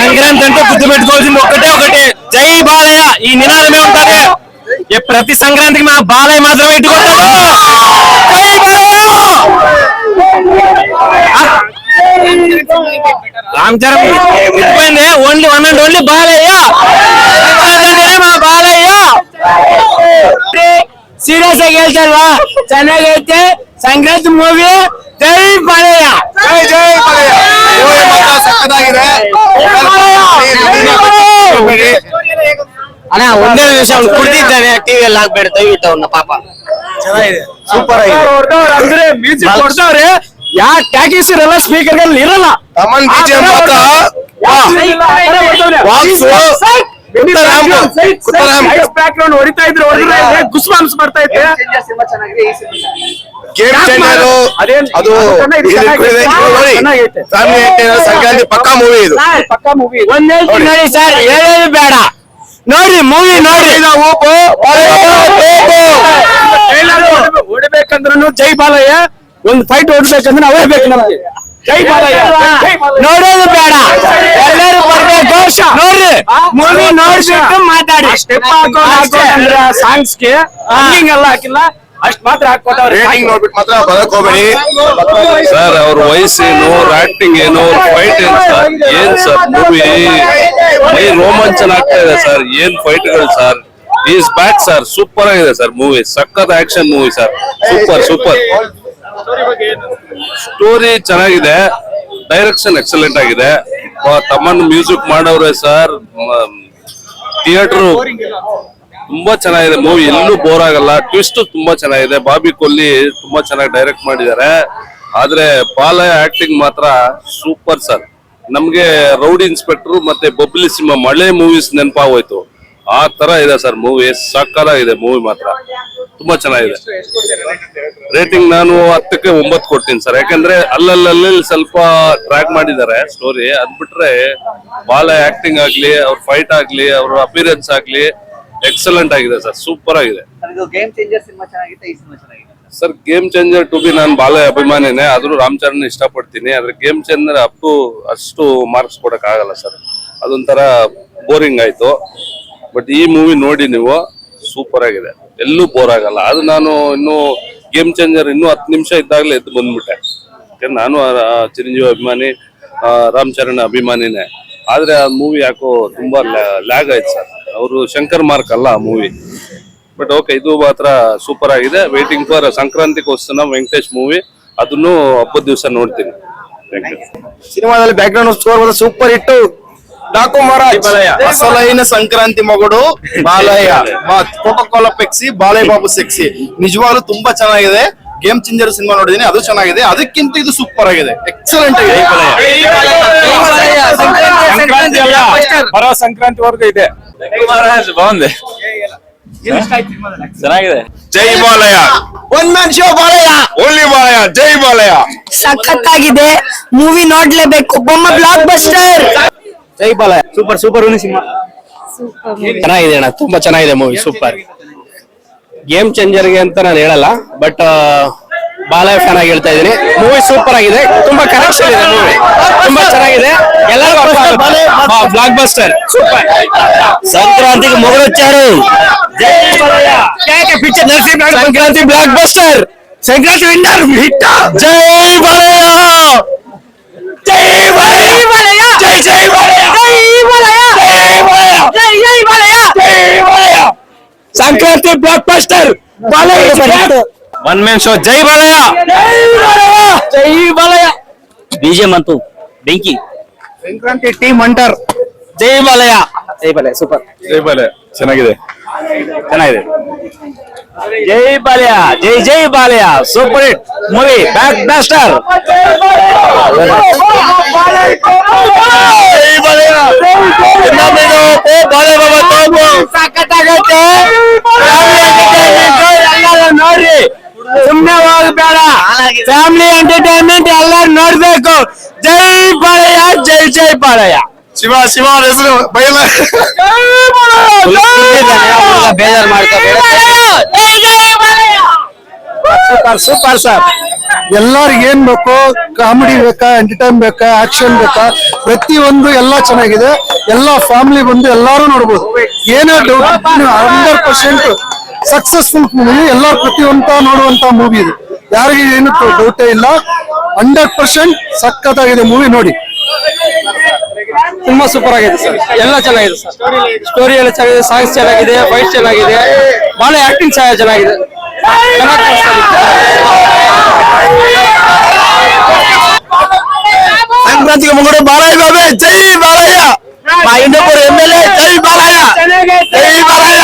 సంక్రాంతి అంటే గుర్తు పెట్టుకోవాల్సింది ఒకటే జై బాలయ్య ఈ నినాదమే ఉంటది. ప్రతి సంక్రాంతికి మా బాలయ్య మాత్రమే ఇట్టుకుంటాడు. జై బాలయ్య. రామ్ చరణ్ ఇచ్చిపోయింది only one and only Balayya. మా బాలయ్య సీరియస్ గా గెలిచారు. ಚೆನ್ನಾಗೈತೆ ಸಂಕ್ರಾಂತಿ ಮೂವಿ. ಜೈ ಬಾಲಯ್ಯ. ಜೈ ಬಾಲಯ್ಯ. ಸಕ್ಕತ್ತಾಗಿದೆ ಅಣ್ಣ. ಒಂದೇ ನಿಮಿಷ ಕುಡಿದಿದ್ದಾನೆ ಟಿವಿಯಲ್ಲಿ ಹಾಕ್ಬೇಡ ದಯವಿಟ್ಟು ಅವನ್ನ ಪಾಪ. ಚೆನ್ನಾಗಿದೆ ಸೂಪರ್ ಆಗಿದೆ. ಅಂದ್ರೆ ಮ್ಯೂಸಿಕ್ ಕೊಡ್ತಾವ್ರೆ ಯಾ ಟ್ಯಾಕಿಸಿರಲ್ಲ ಸ್ಪೀಕರ್ ಗಳಲ್ಲಿ ಇರಲ್ಲ. ತಮನ್ ಬಿಜಿಎಂ ಮಾತ್ರ ಬ್ಯಾಕ್ಗ್ರೌಂಡ್ ಹೊಡಿತಾ ಇದ್ರು ಗುಸ್ವಾಮ್ಸ್ ಬರ್ತಾ ಇತ್ತು. ಗೇಮ್ ಚೇಂಜರ್ ಅದು ಸಂಕ್ರಾಂತಿ ಪಕ್ಕಾ ಮೂವಿ ಇದು. ಒಂದ್ ಹೇಳ್ತೀನಿ ನೋಡಿ ಸರ್, ಹೇಳೋದು ಬೇಡ, ನೋಡ್ರಿ ಮೂವಿ ನೋಡ್ರಿ. ಹೊಡಿಬೇಕಂದ್ರೂ ಜೈ ಬಾಲಯ್ಯ, ಒಂದ್ ಫೈಟ್ ಹೊಡ್ಬೇಕಂದ್ರೆ ಅವೇ ಬೇಕು ನಮ್ಗೆ. ಜೈ ಬಾಲಯ್ಯ ನೋಡೋದು ಬೇಡ, ಎಲ್ಲರೂ ಬರ್ಬೇಕು. ನೋಡ್ರಿ ಮೂವಿ ನೋಡ್ಬಿಟ್ಟು ಮಾತಾಡಿ. ಸ್ಟೆಪ್ ಹಾಕೋದ್ರ ಸಾಂಗ್ಸ್ಗೆ ಎಲ್ಲ ಹಾಕಿಲ್ಲ, ಅಷ್ಟ್ ಮಾತ್ರ ಹಾಕೋತಾರೆ. ನೋಡ್ಬಿಟ್ಟು ಮಾತ್ರ ಬರಕ್ ಹೋಗ್ಬೇಡಿ ಸರ್. ಅವ್ರ ವಯಸ್ಸೇನು, ಆಕ್ಟಿಂಗ್ ಏನು, ಅವ್ರ ಫೈಟ್ ಏನು ಸರ್, ಏನ್ ಸರ್ ಮೂವಿ ಮೈ ರೋಮಾಂಚನ ಆಗ್ತಾ ಇದೆ ಸರ್. ಏನ್ ಫೈಟ್ಗಳು sir. Is back sir. Super ಆಗಿದೆ ಸರ್ ಮೂವಿ. ಸಖತ್ action movie sir. Super super. Story ಚೆನ್ನಾಗಿದೆ, ಡೈರೆಕ್ಷನ್ ಎಕ್ಸಲೆಂಟ್ ಆಗಿದೆ. ತಮ್ಮನ್ ಮ್ಯೂಸಿಕ್ ಮಾಡವ್ರೆ ಸರ್. ಥಿಯೇಟರ್ ತುಂಬಾ ಚೆನ್ನಾಗಿದೆ ಮೂವಿ, ಎಲ್ಲೂ ಬೋರ್ ಆಗಲ್ಲ. ಟ್ವಿಸ್ಟ್ ತುಂಬಾ ಚೆನ್ನಾಗಿದೆ. ಬಾಬಿ ಕೊಲ್ಲಿ ತುಂಬಾ ಚೆನ್ನಾಗಿ ಡೈರೆಕ್ಟ್ ಮಾಡಿದ್ದಾರೆ. ಆದ್ರೆ ಬಾಲಯ್ಯ ಆಕ್ಟಿಂಗ್ ಮಾತ್ರ ಸೂಪರ್ ಸರ್. ನಮ್ಗೆ ರೌಡಿ ಇನ್ಸ್ಪೆಕ್ಟರ್ ಮತ್ತೆ ಬಬ್ಲಿ ಸಿಂಹ ಮಳೆ ಮೂವೀಸ್ ನೆನಪಾಗೋಯ್ತು. ಆ ತರ ಇದೆ ಸರ್ ಮೂವಿ. ಸಕ್ಕತ್ತಾಗಿದೆ ಮೂವಿ ಮಾತ್ರ, ತುಂಬಾ ಚೆನ್ನಾಗಿದೆ. ರೇಟಿಂಗ್ ನಾನು 10ಕ್ಕೆ 9 ಕೊಡ್ತೀನಿ ಸರ್. ಯಾಕಂದ್ರೆ ಅಲ್ಲಲ್ಲಿ ಸ್ವಲ್ಪ ಟ್ರ್ಯಾಕ್ ಮಾಡಿದ್ದಾರೆ ಸ್ಟೋರಿ. ಅದ್ ಬಿಟ್ರೆ ಬಾಲಯ್ಯ ಆಕ್ಟಿಂಗ್ ಆಗ್ಲಿ, ಅವ್ರ ಫೈಟ್ ಆಗ್ಲಿ, ಅವ್ರ ಅಪಿಯರೆನ್ಸ್ ಆಗ್ಲಿ ಎಕ್ಸಲೆಂಟ್ ಆಗಿದೆ ಸರ್. ಸೂಪರ್ ಆಗಿದೆ sir. Game changer to be ನಾನು ಬಾಲಯ್ಯ ಅಭಿಮಾನಿನೇ, ಆದ್ರೂ ರಾಮ್ ಚರಣ್ ಇಷ್ಟಪಡ್ತೀನಿ. ಆದ್ರೆ ಗೇಮ್ ಚೇಂಜರ್ ಅಷ್ಟು ಮಾರ್ಕ್ಸ್ ಕೊಡಕ್ ಆಗಲ್ಲ ಸರ್. ಅದೊಂಥರ ಬೋರಿಂಗ್ ಆಯ್ತು. ಬಟ್ ಈ ಮೂವಿ ನೋಡಿ ನೀವು, ಸೂಪರ್ ಆಗಿದೆ, ಎಲ್ಲೂ ಬೋರ್ ಆಗಲ್ಲ. ಅದು ನಾನು ಇನ್ನು ಗೇಮ್ ಚೇಂಜರ್ ಇನ್ನೂ 10 ನಿಮಿಷ ಇದ್ದಾಗಲೇ ಎದ್ದು ಬಂದ್ಬಿಟ್ಟೆ. ಯಾಕಂದ್ರೆ ನಾನು ಚಿರಂಜೀವಿ ಅಭಿಮಾನಿ, ರಾಮ್ ಚರಣ್ ಅಭಿಮಾನಿನೇ. ಆದ್ರೆ ಆ ಮೂವಿ ಯಾಕೋ ತುಂಬಾ ಲ್ಯಾಗ್ ಆಯ್ತು ಸರ್. ಅವರು ಶಂಕರ್ ಮಾರ್ಕ್ ಅಲ್ಲ ಆ ಮೂವಿ. ಬಟ್ ಓಕೆ, ಇದು ಮಾತ್ರ ಸೂಪರ್ ಆಗಿದೆ. ವೇಟಿಂಗ್ ಫಾರ್ ಸಂಕ್ರಾಂತಿಗೋಸ್ಕರ ವೆಂಕಟೇಶ್ ಮೂವಿ. ಅದನ್ನು ಹಬ್ಬದ ದಿವಸ ನೋಡ್ತೀನಿ. ಸಿನಿಮಾದಲ್ಲಿ back ground score super hit. ಅಸಲೈನ ಸಂಕ್ರಾಂತಿ ಮಗಡು Balayya. Coca Cola Pepsi, Balayya Babu sexy. ನಿಜವಾಗ್ಲೂ ತುಂಬಾ ಚೆನ್ನಾಗಿದೆ. ಗೇಮ್ ಚೇಂಜರ್ ಸಿನಿಮಾ ನೋಡಿದೀನಿ, ಅದು ಚೆನ್ನಾಗಿದೆ. ಅದಕ್ಕಿಂತ ಇದು ಸೂಪರ್ ಆಗಿದೆ, ಎಕ್ಸಲೆಂಟ್ ಆಗಿದೆ. ಬರೋ ಸಂಕ್ರಾಂತಿವರೆಗೂ ಇದೆ. ಬಾಗುಂది, ಚೆನ್ನಾಗಿದೆ. ಜೈ Balayya. One man show Balayya, only Balayya. ಜೈ ಬಾಲಯ್ಯ. ಸಖತ್ತಾಗಿದೆ ಮೂವಿ, ನೋಡ್ಲೇಬೇಕು. ಬೊಮ್ಮ ಬ್ಲಾಕ್ ಬಸ್ಟರ್. ಜೈ ಬಾಲಯ್ಯ. Super super cinema. ಚೆನ್ನಾಗಿದೆ ಅಣ್ಣ, ತುಂಬಾ ಚೆನ್ನಾಗಿದೆ ಮೂವಿ. ಸೂಪರ್. ಗೇಮ್ ಚೇಂಜರ್ಗೆ ಅಂತ ನಾನು ಹೇಳಲ್ಲ, ಬಟ್ ಬಾಲಯ್ಯ ಫ್ಯಾನ್ ಆಗಿ ಹೇಳ್ತಾ ಇದೀನಿ. ಮೂವಿ ಸೂಪರ್ ಆಗಿದೆ, ತುಂಬಾ ಕನೆಕ್ಷನ್ ಇದೆ ಮೂವಿ, ತುಂಬಾ ಚೆನ್ನಾಗಿದೆ. ಎಲ್ಲರಿಗೂ ಬ್ಲಾಕ್ ಬಸ್ಟರ್. ಸೂಪರ್. ಸಂಕ್ರಾಂತಿಗೆ ಮೊಗಲೊಚ್ಚಾರು. ಜೈ Balayya. Picture Sankranti blockbuster. Sankranti winner hit. ಜೈ ಬಾಲಯ್ಯ. ಜೈ ಬಾಲಯ್ಯ. ಜೈ ಜೈ ಬಾಲಯ್ಯ. ಜೈ ಬಾಲಯ್ಯ. ಜೈ ಬಾಲಯ್ಯ. ಜೈ ಜೈ ಬಾಲಯ್ಯ. ಜೈ Balayya. Sankranti blockbuster. Balayya one man show. ಜೈ ಬಾಲಯ್ಯ. ಜೈ ಬಾಲಯ್ಯ. ಜೈ ಬಾಲಯ್ಯ. ಬಿಜಿಎಂ ಅಂತೂ ಬೆಂಕಿ. Sankranti team hunter. ಜೈ ಬಾಲಯ್ಯ. ಜೈ ಬಾಲಯ್ಯ. ಸೂಪರ್. ಜೈ ಬಾಲಯ್ಯ. ಚೆನ್ನಾಗಿದೆ, ಚೆನ್ನಾಗಿದೆ. ಜೈ ಬಾಲಯ್ಯ. ಜೈ ಜೈ Balayya. Super hit movie, block buster. ಸಖತ್ತಾಗೈತೆ. ನೋಡ್ರಿ, ಸುಮ್ನೆ ಹೋಗ್ಬೇಡ. ಫ್ಯಾಮಿಲಿ ಎಂಟರ್ಟೈನ್ಮೆಂಟ್ ಎಲ್ಲರೂ ನೋಡ್ಬೇಕು. ಜೈ ಬಾಲಯ್ಯ. ಜೈ ಜೈ ಬಾಲಯ್ಯ. ಶಿವ ಶಿವ ಹೆಸರು ಬೈಲ. ಬೇಜಾರು ಮಾಡ್ಕೋಬೇಡ. Super super sir. ಎಲ್ಲರಿಗೂ ಏನ್ ಬೇಕು, ಕಾಮಿಡಿ ಬೇಕಾ, ಎಂಟರ್ಟೈನ್ ಬೇಕಾ, ಆಕ್ಷನ್ ಬೇಕಾ, ಪ್ರತಿಯೊಂದು ಎಲ್ಲ ಚೆನ್ನಾಗಿದೆ. ಎಲ್ಲ ಫ್ಯಾಮಿಲಿ ಬಂದು ಎಲ್ಲಾರು ನೋಡ್ಬೋದು. ಏನೇ ಡೌಟ್ 100% ಸಕ್ಸಸ್ಫುಲ್ ಮೂವಿ. ಎಲ್ಲ ಪ್ರತಿಯೊಂದು ನೋಡುವಂತ ಮೂವಿ ಇದು. ಯಾರಿಗೆ ಏನು ಡೌಟೇ ಇಲ್ಲ. 100% ಸಖತ್ತಾಗಿದೆ ಮೂವಿ, ನೋಡಿ. ತುಂಬಾ ಸೂಪರ್ ಆಗಿದೆ ಸರ್. ಎಲ್ಲ ಚೆನ್ನಾಗಿದೆ ಸರ್. ಸ್ಟೋರಿ ಎಲ್ಲ ಚೆನ್ನಾಗಿದೆ, ಸಾಂಗ್ಸ್ ಚೆನ್ನಾಗಿದೆ, ಫೈಟ್ ಚೆನ್ನಾಗಿದೆ, ಬಹಳ ಆಕ್ಟಿಂಗ್ ಚೆನ್ನಾಗಿದೆ. ಸಂಕ್ರಾಂತಿಗೆ ಮುಂಗಡೆ ಬಾಲಯ್ಯ ಬಾಬೆ, ಜೈ ಬಾಲಯ್ಯ. మా ఇంటి ఎమ్మెల్యే జై బాలయ్య, జై బాలయ్య.